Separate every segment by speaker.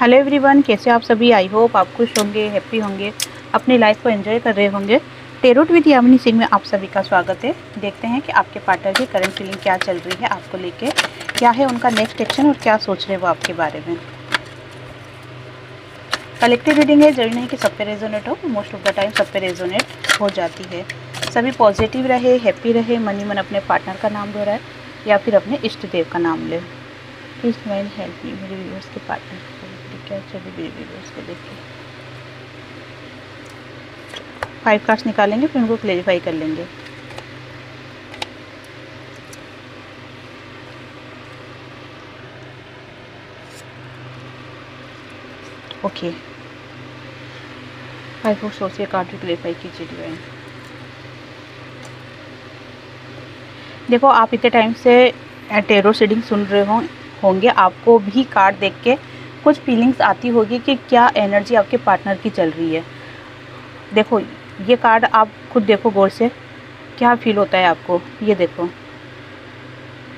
Speaker 1: Hello everyone, कैसे आप सभी। आई होप आप खुश होंगे, हैप्पी होंगे, अपनी लाइफ को एंजॉय कर रहे होंगे। टेरोट विद यामिनी सिंह में आप सभी का स्वागत है। देखते हैं कि आपके पार्टनर की करंट फीलिंग क्या चल रही है आपको लेके, क्या है उनका नेक्स्ट एक्शन और क्या सोच रहे हैं वो आपके बारे में। कलेक्टिव रीडिंग है, जरूरी नहीं कि सब पे रेजोनेट हो, मोस्ट ऑफ द टाइम सब पे रेजोनेट हो जाती है। सभी पॉजिटिव रहे, हैप्पी रहे, मन ही मन अपने पार्टनर का नाम दोहराए या फिर अपने इष्ट देव का नाम ले। प्लीज माइंड हेल्प मी, मेरे व्यूअर्स के पार्टनर क्या चलिए मेरे व्यूअर्स को देखिए। 5 कार्ड्स निकालेंगे, फिर उनको क्लेरिफाई कर लेंगे। ओके, 5 और सोर्स के कार्ड भी क्लेरिफाई कीजिए डिवाइन। देखो, आप इतने टाइम से टेरो रीडिंग सुन रहे होंगे, आपको भी कार्ड देख के कुछ फीलिंग्स आती होगी कि क्या एनर्जी आपके पार्टनर की चल रही है। देखो, ये कार्ड आप खुद देखो गौर से, क्या फील होता है आपको। ये देखो,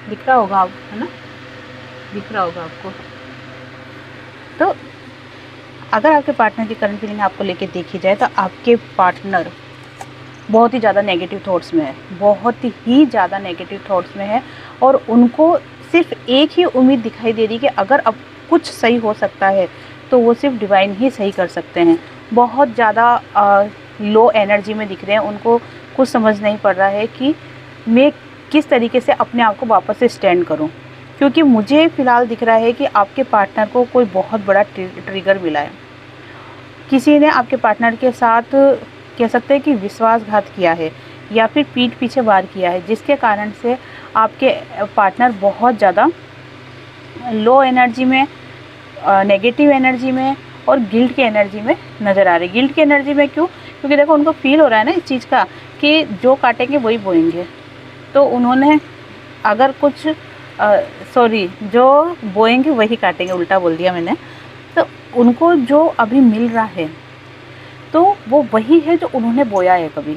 Speaker 1: दिख रहा होगा आप, है ना, दिख रहा होगा आपको। तो अगर आपके पार्टनर की करंट फीलिंग आपको लेके देखी जाए तो आपके पार्टनर बहुत ही ज़्यादा नेगेटिव थॉट्स में है, बहुत ही ज़्यादा नेगेटिव थॉट्स में है। और उनको सिर्फ एक ही उम्मीद दिखाई दे रही कि अगर अब कुछ सही हो सकता है तो वो सिर्फ डिवाइन ही सही कर सकते हैं। बहुत ज़्यादा लो एनर्जी में दिख रहे हैं। उनको कुछ समझ नहीं पड़ रहा है कि मैं किस तरीके से अपने आप को वापस से स्टैंड करूं, क्योंकि मुझे फ़िलहाल दिख रहा है कि आपके पार्टनर को कोई बहुत बड़ा ट्रिगर मिला है। किसी ने आपके पार्टनर के साथ कह सकते हैं कि विश्वासघात किया है या फिर पीठ पीछे वार किया है, जिसके कारण से आपके पार्टनर बहुत ज़्यादा लो एनर्जी में, नेगेटिव एनर्जी में और गिल्ट की एनर्जी में नज़र आ रही है। गिल्ट की एनर्जी में क्यों? क्योंकि देखो, उनको फील हो रहा है ना इस चीज़ का कि जो काटेंगे वही बोएंगे। तो उन्होंने अगर कुछ जो बोएंगे वही काटेंगे, उल्टा बोल दिया मैंने। तो उनको जो अभी मिल रहा है तो वो वही है जो उन्होंने बोया है कभी।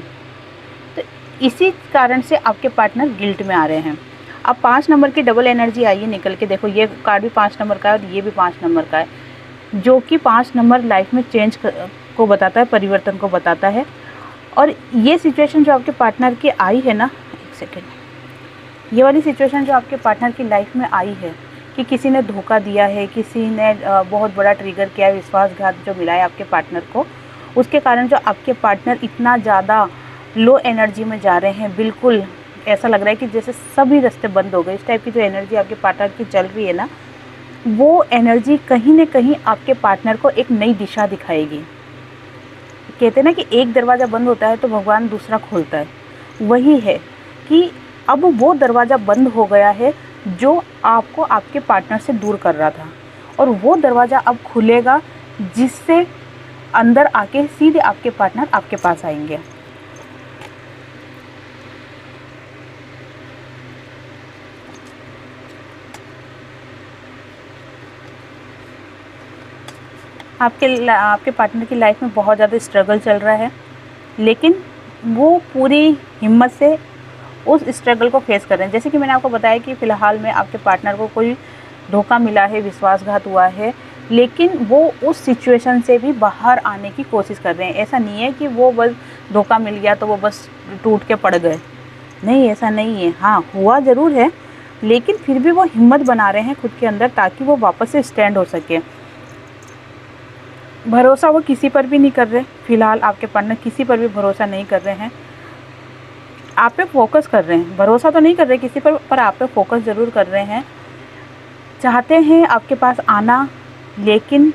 Speaker 1: तो इसी कारण से आपके पार्टनर गिल्ट में आ रहे हैं। अब 5 नंबर की डबल एनर्जी आई है निकल के। देखो, ये कार्ड भी 5 नंबर का है और ये भी 5 नंबर का है, जो कि 5 नंबर लाइफ में चेंज को बताता है, परिवर्तन को बताता है। और ये सिचुएशन जो आपके पार्टनर की आई है ना, एक सेकेंड, ये वाली सिचुएशन जो आपके पार्टनर की लाइफ में आई है कि किसी ने धोखा दिया है, किसी ने बहुत बड़ा ट्रिगर किया है, विश्वासघात जो मिला है आपके पार्टनर को, उसके कारण जो आपके पार्टनर इतना ज़्यादा लो एनर्जी में जा रहे हैं। बिल्कुल ऐसा लग रहा है कि जैसे सभी रास्ते बंद हो गए। इस टाइप की जो एनर्जी आपके पार्टनर की चल रही है ना, वो एनर्जी कहीं ना कहीं आपके पार्टनर को एक नई दिशा दिखाएगी। कहते हैं ना कि एक दरवाज़ा बंद होता है तो भगवान दूसरा खोलता है। वही है कि अब वो दरवाज़ा बंद हो गया है जो आपको आपके पार्टनर से दूर कर रहा था, और वो दरवाज़ा अब खुलेगा जिससे अंदर आके सीधे आपके पार्टनर आपके पास आएंगे। आपके पार्टनर की लाइफ में बहुत ज़्यादा स्ट्रगल चल रहा है, लेकिन वो पूरी हिम्मत से उस स्ट्रगल को फेस कर रहे हैं। जैसे कि मैंने आपको बताया कि फ़िलहाल में आपके पार्टनर को कोई धोखा मिला है, विश्वासघात हुआ है, लेकिन वो उस सिचुएशन से भी बाहर आने की कोशिश कर रहे हैं। ऐसा नहीं है कि वो बस धोखा मिल गया तो वो बस टूट के पड़ गए, नहीं, ऐसा नहीं है। हाँ, हुआ ज़रूर है, लेकिन फिर भी वो हिम्मत बना रहे हैं खुद के अंदर ताकि वो वापस से स्टैंड हो सके। भरोसा वो किसी पर भी नहीं कर रहे। फ़िलहाल आपके पार्टनर किसी पर भी भरोसा नहीं कर रहे हैं, आप पे फोकस कर रहे हैं। भरोसा तो नहीं कर रहे किसी पर आप पे फोकस ज़रूर कर रहे हैं। चाहते हैं आपके पास आना, लेकिन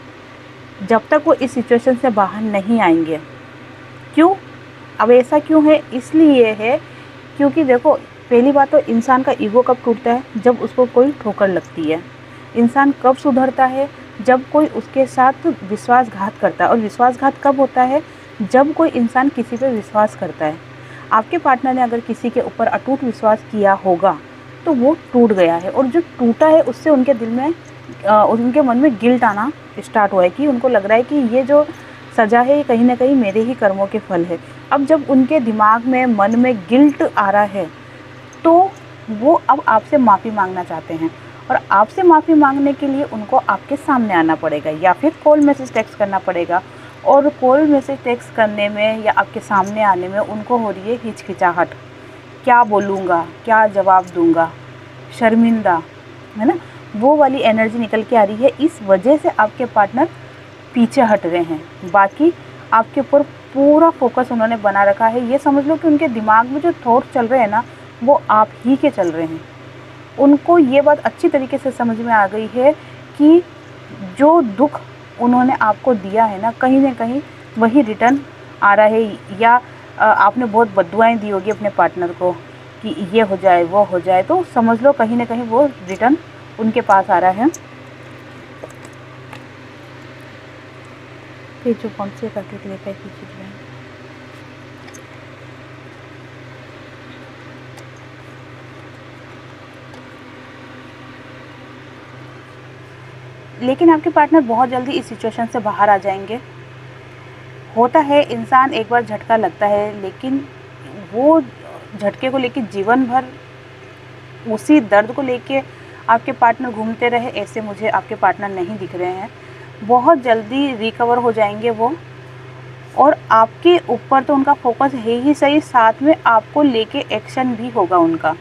Speaker 1: जब तक वो इस सिचुएशन से बाहर नहीं आएंगे। क्यों? अब ऐसा क्यों है? इसलिए है क्योंकि देखो, पहली बात तो इंसान का ईगो कब टूटता है? जब उसको कोई ठोकर लगती है। इंसान कब सुधरता है? जब कोई उसके साथ विश्वासघात करता है। और विश्वासघात कब होता है? जब कोई इंसान किसी पे विश्वास करता है। आपके पार्टनर ने अगर किसी के ऊपर अटूट विश्वास किया होगा तो वो टूट गया है, और जो टूटा है उससे उनके दिल में, उनके मन में गिल्ट आना स्टार्ट हुआ है कि उनको लग रहा है कि ये जो सज़ा है ये कहीं ना कहीं मेरे ही कर्मों के फल है। अब जब उनके दिमाग में, मन में गिल्ट आ रहा है तो वो अब आपसे माफ़ी मांगना चाहते हैं। और आपसे माफ़ी मांगने के लिए उनको आपके सामने आना पड़ेगा या फिर कॉल मैसेज टेक्स्ट करना पड़ेगा। और कॉल मैसेज टेक्स्ट करने में या आपके सामने आने में उनको हो रही है हिचकिचाहट, क्या बोलूँगा, क्या जवाब दूँगा, शर्मिंदा, है ना, वो वाली एनर्जी निकल के आ रही है। इस वजह से आपके पार्टनर पीछे हट रहे हैं। बाकी आपके ऊपर पूरा फोकस उन्होंने बना रखा है। ये समझ लो कि उनके दिमाग में जो थॉट चल रहे हैं ना, वो आप ही के चल रहे हैं। उनको ये बात अच्छी तरीके से समझ में आ गई है कि जो दुख उन्होंने आपको दिया है ना कहीं वही रिटर्न आ रहा है। या आपने बहुत बद्दुआएं दी होगी अपने पार्टनर को कि ये हो जाए वो हो जाए, तो समझ लो कहीं ना कहीं वो रिटर्न उनके पास आ रहा है। फिर जो कौन से करके के लिए पैकेज है, लेकिन आपके पार्टनर बहुत जल्दी इस सिचुएशन से बाहर आ जाएंगे। होता है इंसान एक बार झटका लगता है, लेकिन वो झटके को लेके जीवन भर उसी दर्द को लेके आपके पार्टनर घूमते रहे, ऐसे मुझे आपके पार्टनर नहीं दिख रहे हैं। बहुत जल्दी रिकवर हो जाएंगे वो। और आपके ऊपर तो उनका फोकस है ही सही, साथ में आपको लेके एक्शन भी होगा उनका,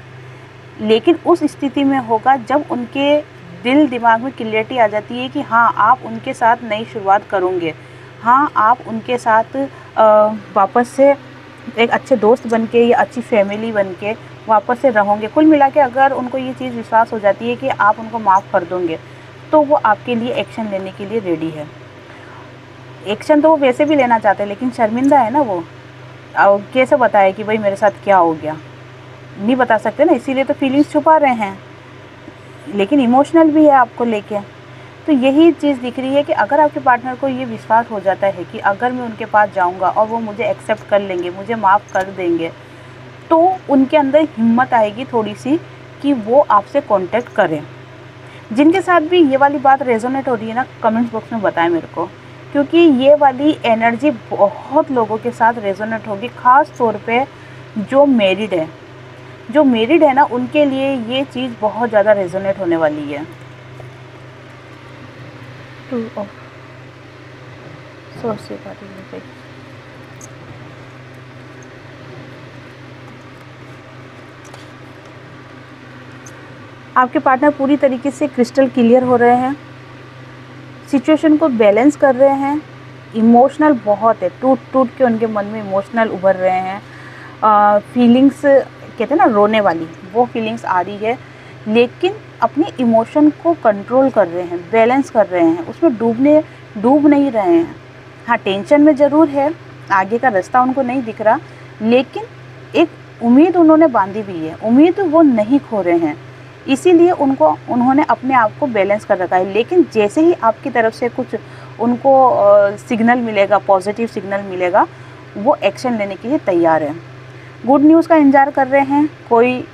Speaker 1: लेकिन उस स्थिति में होगा जब उनके दिल दिमाग में क्लियरिटी आ जाती है कि हाँ आप उनके साथ नई शुरुआत करोगे, हाँ आप उनके साथ वापस से एक अच्छे दोस्त बन के या अच्छी फैमिली बन के वापस से रहोगे। कुल मिला के अगर उनको ये चीज़ विश्वास हो जाती है कि आप उनको माफ़ कर दोगे, तो वो आपके लिए एक्शन लेने के लिए रेडी है। एक्शन तो वो वैसे भी लेना चाहते हैं, लेकिन शर्मिंदा है ना वो। कैसे बताए कि भाई मेरे साथ क्या हो गया, नहीं बता सकते ना, इसीलिए तो फीलिंग्स छुपा रहे हैं, लेकिन इमोशनल भी है आपको लेके। तो यही चीज़ दिख रही है कि अगर आपके पार्टनर को ये विश्वास हो जाता है कि अगर मैं उनके पास जाऊंगा और वो मुझे एक्सेप्ट कर लेंगे, मुझे माफ़ कर देंगे, तो उनके अंदर हिम्मत आएगी थोड़ी सी कि वो आपसे कांटेक्ट करें। जिनके साथ भी ये वाली बात रेजोनेट हो रही है ना, कमेंट्स बॉक्स में बताएं मेरे को, क्योंकि ये वाली एनर्जी बहुत लोगों के साथ रेजोनेट होगी। ख़ास तौर पे जो मैरिड है ना, उनके लिए ये चीज़ बहुत ज़्यादा रेजोनेट होने वाली है। आपके पार्टनर पूरी तरीके से क्रिस्टल क्लियर हो रहे हैं, सिचुएशन को बैलेंस कर रहे हैं। इमोशनल बहुत है, टूट के उनके मन में इमोशनल उभर रहे हैं। फीलिंग्स कहते हैं ना रोने वाली, वो फीलिंग्स आ रही है, लेकिन अपने इमोशन को कंट्रोल कर रहे हैं, बैलेंस कर रहे हैं, उसमें डूब नहीं रहे हैं। हाँ टेंशन में ज़रूर है, आगे का रास्ता उनको नहीं दिख रहा, लेकिन एक उम्मीद उन्होंने बांधी हुई है, उम्मीद वो नहीं खो रहे हैं, इसीलिए उन्होंने अपने आप को बैलेंस कर रखा है। लेकिन जैसे ही आपकी तरफ से कुछ उनको सिग्नल मिलेगा, पॉजिटिव सिग्नल मिलेगा, वो एक्शन लेने के लिए तैयार है। गुड न्यूज़ का इंतज़ार कर रहे हैं, कोई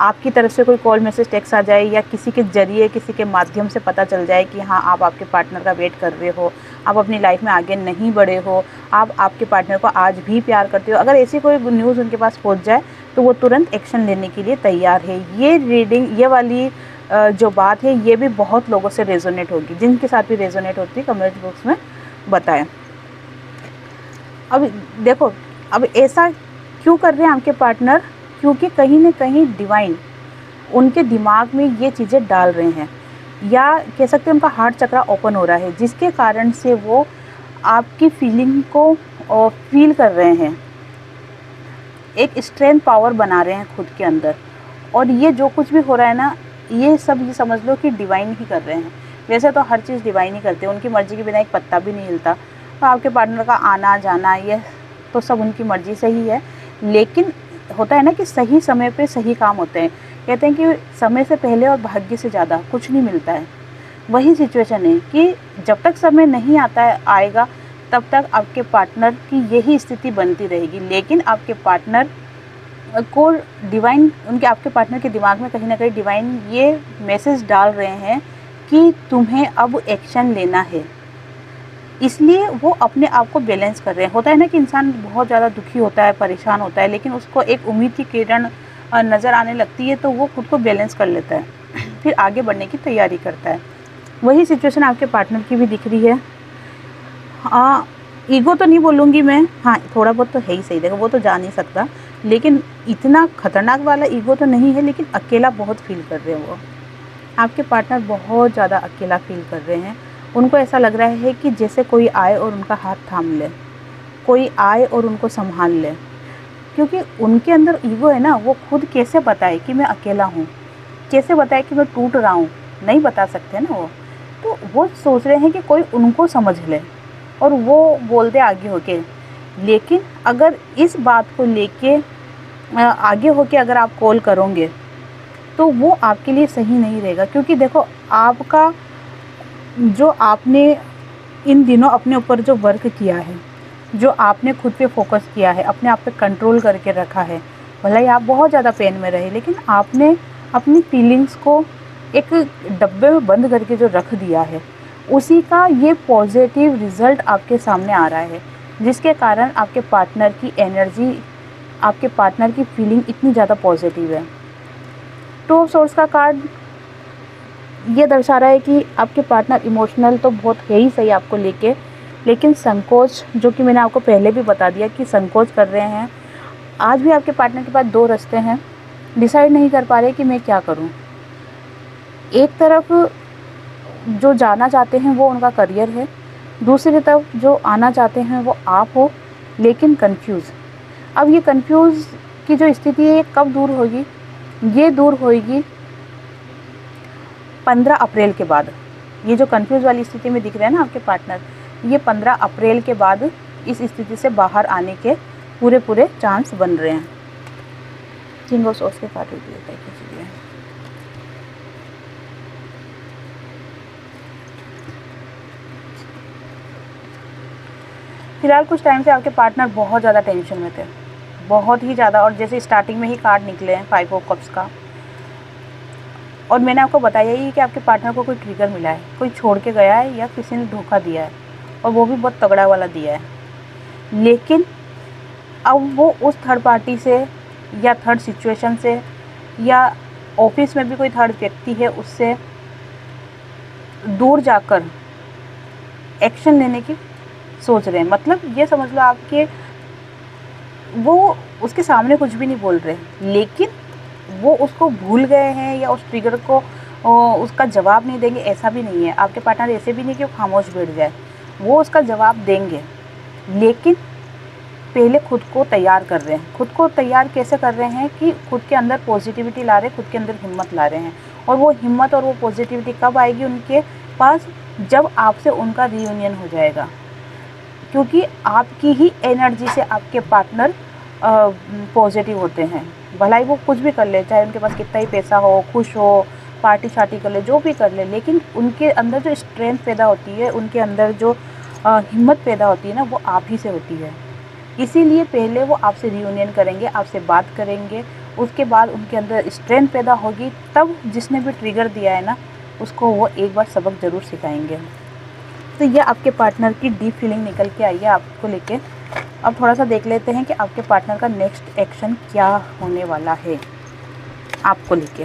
Speaker 1: आपकी तरफ से कोई कॉल मैसेज टेक्स्ट आ जाए या किसी के ज़रिए, किसी के माध्यम से पता चल जाए कि हाँ आप आपके पार्टनर का वेट कर रहे हो, आप अपनी लाइफ में आगे नहीं बढ़े हो, आप आपके पार्टनर को आज भी प्यार करते हो। अगर ऐसी कोई न्यूज़ उनके पास पहुंच जाए तो वो तुरंत एक्शन लेने के लिए तैयार है। ये रीडिंग, ये वाली जो बात है, ये भी बहुत लोगों से रेजोनेट होगी। जिनके साथ भी रेजोनेट होती है कमेंट बॉक्स में बताएं। अब देखो, अब ऐसा क्यों कर रहे हैं आपके पार्टनर, क्योंकि कहीं ना कहीं डिवाइन उनके दिमाग में ये चीज़ें डाल रहे हैं, या कह सकते हैं उनका हार्ट चक्रा ओपन हो रहा है, जिसके कारण से वो आपकी फीलिंग को फील कर रहे हैं, एक स्ट्रेंथ पावर बना रहे हैं खुद के अंदर। और ये जो कुछ भी हो रहा है ना, ये सब ये समझ लो कि डिवाइन ही कर रहे हैं। वैसे तो हर चीज़ डिवाइन ही करते हैं, उनकी मर्ज़ी के बिना एक पत्ता भी नहीं हिलता। तो आपके पार्टनर का आना जाना ये तो सब उनकी मर्ज़ी से ही है, लेकिन होता है ना कि सही समय पे सही काम होते हैं। कहते हैं कि समय से पहले और भाग्य से ज़्यादा कुछ नहीं मिलता है। वही सिचुएशन है कि जब तक समय नहीं आएगा तब तक आपके पार्टनर की यही स्थिति बनती रहेगी। लेकिन आपके पार्टनर को डिवाइन, आपके पार्टनर के दिमाग में कहीं ना कहीं डिवाइन ये मैसेज डाल रहे हैं कि तुम्हें अब एक्शन लेना है, इसलिए वो अपने आप को बैलेंस कर रहे हैं। होता है ना कि इंसान बहुत ज़्यादा दुखी होता है, परेशान होता है, लेकिन उसको एक उम्मीद की किरण नज़र आने लगती है, तो वो खुद को बैलेंस कर लेता है। फिर आगे बढ़ने की तैयारी करता है। वही सिचुएशन आपके पार्टनर की भी दिख रही है। ईगो तो नहीं बोलूँगी मैं, हाँ थोड़ा बहुत तो है ही सही, देखो वो तो जा नहीं सकता, लेकिन इतना खतरनाक वाला ईगो तो नहीं है, लेकिन अकेला बहुत फील कर रहे हैं वो। आपके पार्टनर बहुत ज़्यादा अकेला फील कर रहे हैं। उनको ऐसा लग रहा है कि जैसे कोई आए और उनका हाथ थाम ले, कोई आए और उनको संभाल ले, क्योंकि उनके अंदर ईगो है ना। वो खुद कैसे बताए कि मैं अकेला हूँ, कैसे बताए कि मैं टूट रहा हूँ, नहीं बता सकते ना वो। तो वो सोच रहे हैं कि कोई उनको समझ ले और वो बोल दे आगे होके। लेकिन अगर इस बात को लेके आगे होके अगर आप कॉल करोगे तो वो आपके लिए सही नहीं रहेगा, क्योंकि देखो आपका जो आपने इन दिनों अपने ऊपर जो वर्क किया है, जो आपने खुद पे फोकस किया है, अपने आप पे कंट्रोल करके रखा है, भले ही आप बहुत ज़्यादा पेन में रहे, लेकिन आपने अपनी फीलिंग्स को एक डब्बे में बंद करके जो रख दिया है, उसी का ये पॉजिटिव रिज़ल्ट आपके सामने आ रहा है, जिसके कारण आपके पार्टनर की एनर्जी, आपके पार्टनर की फीलिंग इतनी ज़्यादा पॉजिटिव है। टू ऑफ सोर्स का कार्ड ये दर्शा रहा है कि आपके पार्टनर इमोशनल तो बहुत है ही सही आपको लेके, लेकिन संकोच, जो कि मैंने आपको पहले भी बता दिया कि संकोच कर रहे हैं। आज भी आपके पार्टनर के पास दो रास्ते हैं, डिसाइड नहीं कर पा रहे कि मैं क्या करूं। एक तरफ जो जाना चाहते हैं वो उनका करियर है, दूसरी तरफ जो आना चाहते हैं वो आप हो, लेकिन कंफ्यूज। अब ये कंफ्यूज की जो स्थिति है ये कब दूर होगी? ये दूर होगी 15 अप्रैल के बाद। ये जो कंफ्यूज वाली स्थिति में दिख रहा है ना आपके पार्टनर, ये 15 अप्रैल के बाद इस स्थिति से बाहर आने के पूरे चांस बन रहे हैं। किंग ऑफ सोर्स के कार्ड देते हैं किसी लिए। फिलहाल कुछ टाइम से आपके पार्टनर बहुत ज़्यादा टेंशन में थे, बहुत ही ज़्यादा, और जैसे स्टार्टिंग में ही कार्ड निकले हैं 5 ऑफ कप्स का, और मैंने आपको बताया ही कि आपके पार्टनर को कोई ट्रिगर मिला है, कोई छोड़ के गया है या किसी ने धोखा दिया है, और वो भी बहुत तगड़ा वाला दिया है। लेकिन अब वो उस थर्ड पार्टी से या थर्ड सिचुएशन से या ऑफिस में भी कोई थर्ड व्यक्ति है उससे दूर जाकर एक्शन लेने की सोच रहे हैं। मतलब ये समझ लो आपके, वो उसके सामने कुछ भी नहीं बोल रहे, लेकिन वो उसको भूल गए हैं या उस ट्रिगर को उसका जवाब नहीं देंगे, ऐसा भी नहीं है। आपके पार्टनर ऐसे भी नहीं कि वो खामोश बैठ जाए, वो उसका जवाब देंगे, लेकिन पहले खुद को तैयार कर रहे हैं। खुद को तैयार कैसे कर रहे हैं कि खुद के अंदर पॉजिटिविटी ला रहे हैं, खुद के अंदर हिम्मत ला रहे हैं। और वो हिम्मत और वो पॉजिटिविटी कब आएगी उनके पास? जब आपसे उनका रियूनियन हो जाएगा, क्योंकि आपकी ही एनर्जी से आपके पार्टनर पॉजिटिव होते हैं। भला ही वो कुछ भी कर ले, चाहे उनके पास कितना ही पैसा हो, खुश हो, पार्टी शार्टी कर ले, जो भी कर ले, लेकिन उनके अंदर जो स्ट्रेंथ पैदा होती है, उनके अंदर जो हिम्मत पैदा होती है ना, वो आप ही से होती है। इसीलिए पहले वो आपसे रियूनियन करेंगे, आपसे बात करेंगे, उसके बाद उनके अंदर स्ट्रेंथ पैदा होगी, तब जिसने भी ट्रिगर दिया है ना उसको वो एक बार सबक ज़रूर सिखाएंगे। तो ये आपके पार्टनर की डीप फीलिंग निकल के आई है आपको लेके। अब थोड़ा सा देख लेते हैं कि आपके पार्टनर का नेक्स्ट एक्शन क्या होने वाला है आपको लेके।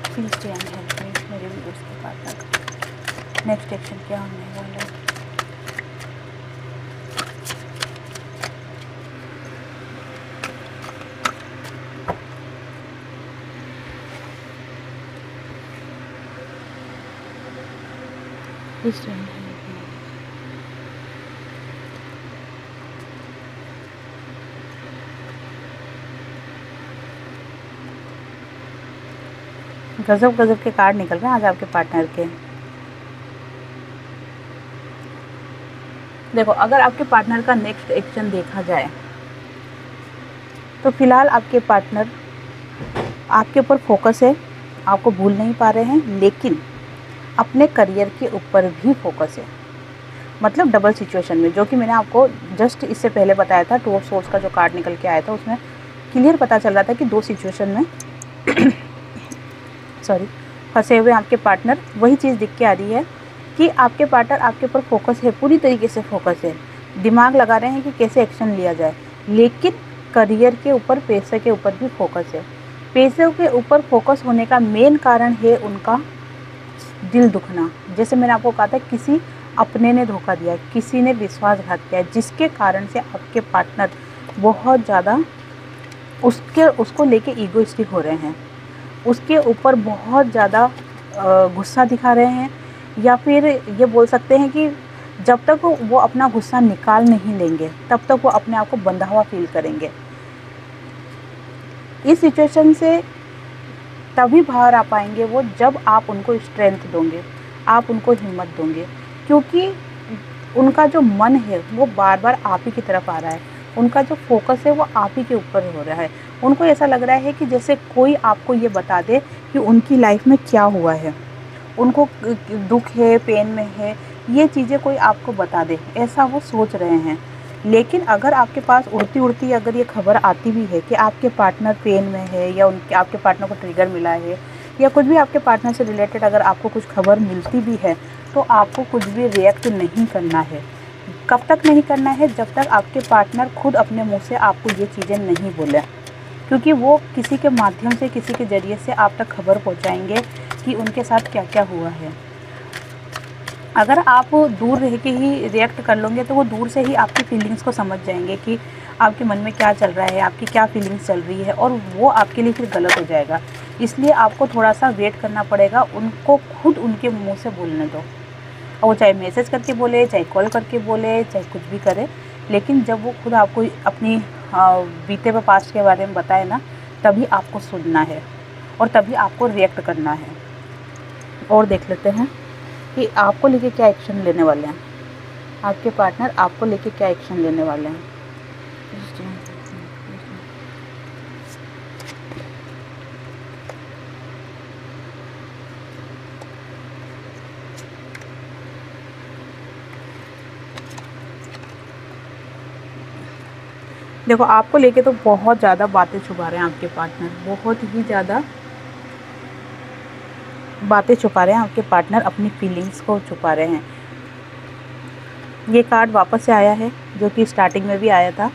Speaker 1: Please stay and help me, मेरे व्यूअर्स के पार्टनर का नेक्स्ट एक्शन क्या होने वाला है। Please stay and help me. गजब गजब के कार्ड निकल रहे हैं आज आपके पार्टनर के। देखो, अगर आपके पार्टनर का नेक्स्ट एक्शन देखा जाए तो फिलहाल आपके पार्टनर आपके ऊपर फोकस है, आपको भूल नहीं पा रहे हैं, लेकिन अपने करियर के ऊपर भी फोकस है। मतलब डबल सिचुएशन में, जो कि मैंने आपको जस्ट इससे पहले बताया था। टू ऑफ सोर्स का जो कार्ड निकल के आया था उसमें क्लियर पता चल रहा था कि दो सिचुएशन में फंसे हुए आपके पार्टनर। वही चीज़ दिख के आ रही है कि आपके पार्टनर आपके ऊपर फोकस है, पूरी तरीके से फोकस है, दिमाग लगा रहे हैं कि कैसे एक्शन लिया जाए, लेकिन करियर के ऊपर, पैसे के ऊपर भी फोकस है। पैसे के ऊपर फोकस होने का मेन कारण है उनका दिल दुखना। जैसे मैंने आपको कहा था, किसी अपने ने धोखा दिया, किसी ने विश्वासघात किया, जिसके कारण से आपके पार्टनर बहुत ज़्यादा उसको लेके ईगोइस्टिक हो रहे हैं, उसके ऊपर बहुत ज़्यादा गुस्सा दिखा रहे हैं, या फिर ये बोल सकते हैं कि जब तक वो अपना गुस्सा निकाल नहीं लेंगे तब तक वो अपने आप को बंधा हुआ फील करेंगे। इस सिचुएशन से तभी बाहर आ पाएंगे वो, जब आप उनको स्ट्रेंथ दोगे, आप उनको हिम्मत दोगे, क्योंकि उनका जो मन है वो बार बार आप ही की तरफ आ रहा है, उनका जो फोकस है वो आप ही के ऊपर हो रहा है। उनको ऐसा लग रहा है कि जैसे कोई आपको ये बता दे कि उनकी लाइफ में क्या हुआ है, उनको दुख है, पेन में है, ये चीज़ें कोई आपको बता दे, ऐसा वो सोच रहे हैं। लेकिन अगर आपके पास उड़ती उड़ती अगर ये खबर आती भी है कि आपके पार्टनर पेन में है, या आपके पार्टनर को ट्रिगर मिला है, या कुछ भी आपके पार्टनर से रिलेटेड अगर आपको कुछ खबर मिलती भी है, तो आपको कुछ भी रिएक्ट नहीं करना है। कब तक नहीं करना है? जब तक आपके पार्टनर खुद अपने मुँह से आपको ये चीज़ें नहीं बोले, क्योंकि वो किसी के माध्यम से, किसी के ज़रिए से आप तक खबर पहुँचाएंगे कि उनके साथ क्या क्या हुआ है। अगर आप दूर रह के ही रिएक्ट कर लोगे तो वो दूर से ही आपकी फीलिंग्स को समझ जाएंगे कि आपके मन में क्या चल रहा है, आपकी क्या फीलिंग्स चल रही है, और वो आपके लिए फिर गलत हो जाएगा। इसलिए आपको थोड़ा सा वेट करना पड़ेगा, उनको खुद उनके मुंह से बोलने दो, और वो चाहे मैसेज करके बोले, चाहे कॉल करके बोले, चाहे कुछ भी करे, लेकिन जब वो खुद आपको अपनी बीते हुए पास्ट के बारे में बताए ना, तभी आपको सुनना है और तभी आपको रिएक्ट करना है। और देख लेते हैं कि आपको लेके क्या एक्शन लेने वाले हैं, आपके पार्टनर आपको लेके क्या एक्शन लेने वाले हैं। देखो, आपको लेके तो बहुत ज़्यादा बातें छुपा रहे हैं आपके पार्टनर, बहुत ही ज़्यादा बातें छुपा रहे हैं आपके पार्टनर, अपनी फीलिंग्स को छुपा रहे हैं। ये कार्ड वापस से आया है, जो कि स्टार्टिंग में भी आया था।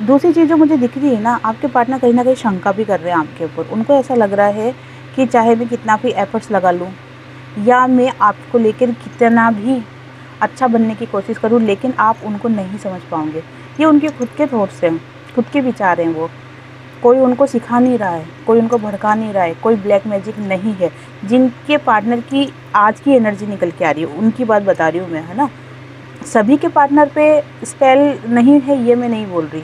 Speaker 1: दूसरी चीज़ जो मुझे दिख रही है ना, आपके पार्टनर कहीं ना कहीं शंका भी कर रहे हैं आपके ऊपर। उनको ऐसा लग रहा है कि चाहे मैं कितना भी एफर्ट्स लगा लूँ, या मैं आपको लेकर कितना भी अच्छा बनने की कोशिश करूँ, लेकिन आप उनको नहीं समझ पाओगे। ये उनके खुद के थॉट्स हैं, खुद के विचार हैं। वो कोई उनको सिखा नहीं रहा है, कोई उनको भड़का नहीं रहा है, कोई ब्लैक मैजिक नहीं है। जिनके पार्टनर की आज की एनर्जी निकल के आ रही है, उनकी बात बता रही हूँ मैं, है ना। सभी के पार्टनर पे स्पेल नहीं है, ये मैं नहीं बोल रही।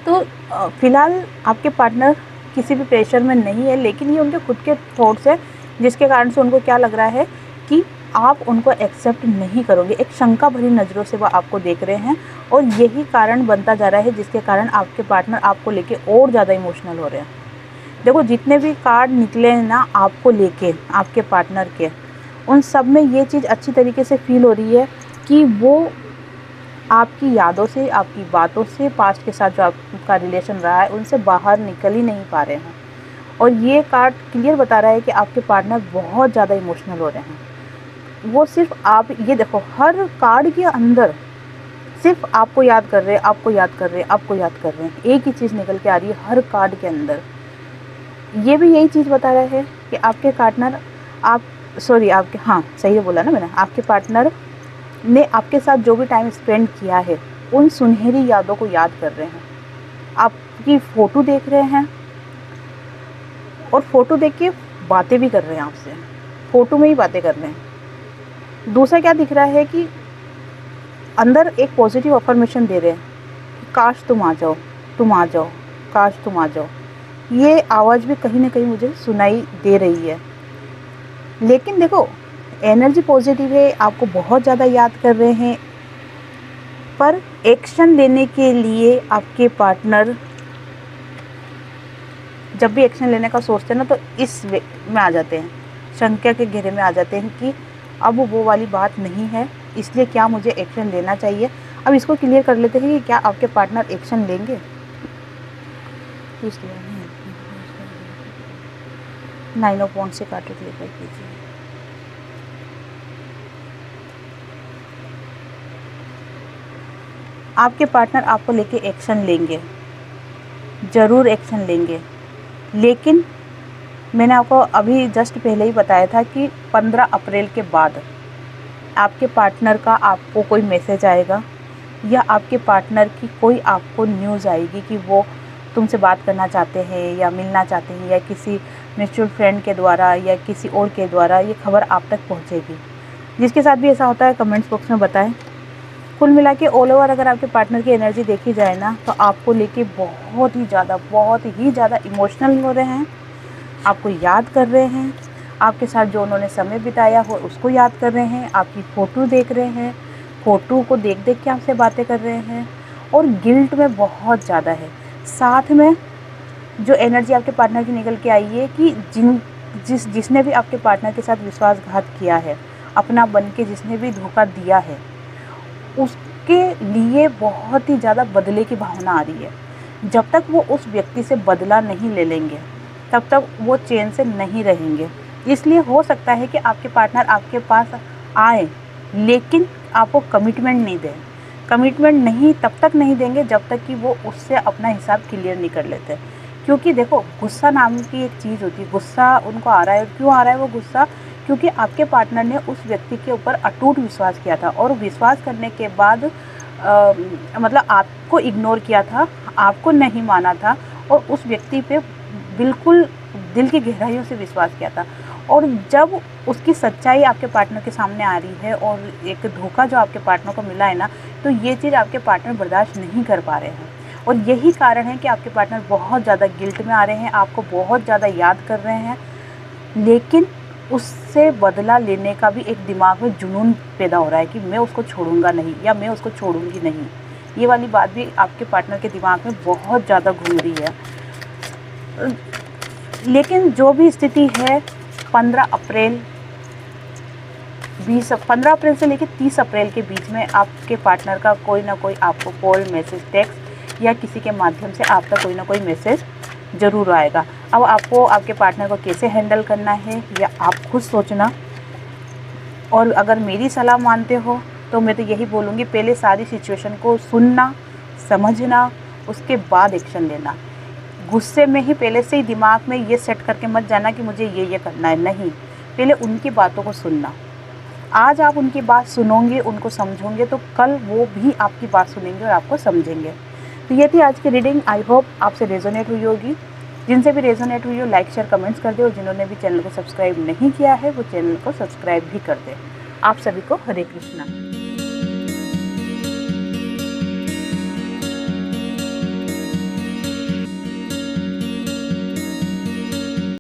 Speaker 1: तो फ़िलहाल आपके पार्टनर किसी भी प्रेशर में नहीं है, लेकिन ये उनके खुद के थॉट्स हैं, जिसके कारण से उनको क्या लग रहा है कि आप उनको एक्सेप्ट नहीं करोगे। एक शंका भरी नज़रों से वो आपको देख रहे हैं, और यही कारण बनता जा रहा है जिसके कारण आपके पार्टनर आपको लेके और ज़्यादा इमोशनल हो रहे हैं। देखो, जितने भी कार्ड निकले हैं ना आपको लेके, आपके पार्टनर के, उन सब में ये चीज़ अच्छी तरीके से फील हो रही है कि वो आपकी यादों से, आपकी बातों से, पास्ट के साथ जो आपका रिलेशन रहा है, उनसे बाहर निकल ही नहीं पा रहे हैं। और ये कार्ड क्लियर बता रहा है कि आपके पार्टनर बहुत ज़्यादा इमोशनल हो रहे हैं। वो सिर्फ आप, ये देखो, हर कार्ड के अंदर सिर्फ आपको याद कर रहे हैं, आपको याद कर रहे हैं, आपको याद कर रहे हैं। एक ही चीज़ निकल के आ रही है हर कार्ड के अंदर। ये भी यही चीज़ बता रहा है कि आपके पार्टनर, आपके, हाँ सही बोला ना मैंने, आपके पार्टनर ने आपके साथ जो भी टाइम स्पेंड किया है, उन सुनहरी यादों को याद कर रहे हैं। आपकी फ़ोटो देख रहे हैं, और फ़ोटो देख के बातें भी कर रहे हैं आपसे, फ़ोटो में ही बातें कर रहे हैं। दूसरा क्या दिख रहा है कि अंदर एक पॉजिटिव अफर्मेशन दे रहे हैं, काश तुम आ जाओ, तुम आ जाओ, काश तुम आ जाओ। ये आवाज़ भी कहीं ना कहीं मुझे सुनाई दे रही है। लेकिन देखो, एनर्जी पॉजिटिव है, आपको बहुत ज़्यादा याद कर रहे हैं, पर एक्शन लेने के लिए आपके पार्टनर जब भी एक्शन लेने का सोचते हैं ना, तो इस वे में आ जाते हैं, शंका के घेरे में आ जाते हैं कि अब वो वाली बात नहीं है, इसलिए क्या मुझे एक्शन लेना चाहिए। अब इसको क्लियर कर लेते हैं कि क्या आपके पार्टनर एक्शन लेंगे। इसलिए 9 ऑफ वांड्स से कार्ड क्लियर कीजिए। आपके पार्टनर आपको लेके एक्शन लेंगे, ज़रूर एक्शन लेंगे। लेकिन मैंने आपको अभी जस्ट पहले ही बताया था कि 15 अप्रैल के बाद आपके पार्टनर का आपको कोई मैसेज आएगा या आपके पार्टनर की कोई आपको न्यूज़ आएगी कि वो तुमसे बात करना चाहते हैं या मिलना चाहते हैं, या किसी म्यूचुअल फ्रेंड के द्वारा या किसी और के द्वारा ये खबर आप तक पहुंचेगी। जिसके साथ भी ऐसा होता है कमेंट्स बॉक्स में बताएं। कुल मिला के ऑल ओवर अगर आपके पार्टनर की एनर्जी देखी जाए ना, तो आपको लेके बहुत ही ज़्यादा इमोशनल हो रहे हैं, आपको याद कर रहे हैं, आपके साथ जो उन्होंने समय बिताया हो उसको याद कर रहे हैं, आपकी फ़ोटो देख रहे हैं, फ़ोटो को देख देख के आपसे बातें कर रहे हैं, और गिल्ट में बहुत ज़्यादा है। साथ में जो एनर्जी आपके पार्टनर की निकल के आई है कि जिसने भी आपके पार्टनर के साथ विश्वासघात किया है, अपना बन के जिसने भी धोखा दिया है, उसके लिए बहुत ही ज़्यादा बदले की भावना आ रही है। जब तक वो उस व्यक्ति से बदला नहीं ले लेंगे तब तक वो चैन से नहीं रहेंगे। इसलिए हो सकता है कि आपके पार्टनर आपके पास आए, लेकिन आपको कमिटमेंट नहीं दें। कमिटमेंट नहीं तब तक नहीं देंगे जब तक कि वो उससे अपना हिसाब क्लियर नहीं कर लेते। क्योंकि देखो, गुस्सा नाम की एक चीज़ होती है। गुस्सा उनको आ रहा है, क्यों आ रहा है वो गुस्सा? क्योंकि आपके पार्टनर ने उस व्यक्ति के ऊपर अटूट विश्वास किया था, और विश्वास करने के बाद मतलब आपको इग्नोर किया था, आपको नहीं माना था, और उस व्यक्ति पे बिल्कुल दिल की गहराइयों से विश्वास किया था। और जब उसकी सच्चाई आपके पार्टनर के सामने आ रही है और एक धोखा जो आपके पार्टनर को मिला है ना, तो ये चीज़ आपके पार्टनर बर्दाश्त नहीं कर पा रहे हैं। और यही कारण है कि आपके पार्टनर बहुत ज़्यादा गिल्ट में आ रहे हैं, आपको बहुत ज़्यादा याद कर रहे हैं, लेकिन उससे बदला लेने का भी एक दिमाग में जुनून पैदा हो रहा है कि मैं उसको छोड़ूंगा नहीं, या मैं उसको छोड़ूंगी नहीं। ये वाली बात भी आपके पार्टनर के दिमाग में बहुत ज़्यादा घूम रही है। लेकिन जो भी स्थिति है, 15 अप्रैल से लेकर 30 अप्रैल के बीच में आपके पार्टनर का कोई ना कोई आपको कॉल, मैसेज, टेक्स्ट या किसी के माध्यम से आप तक कोई ना कोई मैसेज ज़रूर आएगा। अब आपको आपके पार्टनर को कैसे हैंडल करना है या आप खुद सोचना। और अगर मेरी सलाह मानते हो तो मैं तो यही बोलूँगी, पहले सारी सिचुएशन को सुनना, समझना, उसके बाद एक्शन लेना। गुस्से में ही पहले से ही दिमाग में ये सेट करके मत जाना कि मुझे ये करना है। नहीं, पहले उनकी बातों को सुनना। आज आप उनकी बात सुनोगे, उनको समझोगे, तो कल वो भी आपकी बात सुनेंगे और आपको समझेंगे। तो ये थी आज की रीडिंग। आई होप आपसे रेजोनेट हुई होगी। जिनसे भी रेजोनेट हुई हो, लाइक, शेयर, कमेंट्स कर दे, और जिन्होंने भी चैनल को सब्सक्राइब नहीं किया है वो चैनल को सब्सक्राइब भी कर दे। आप सभी को हरे कृष्णा।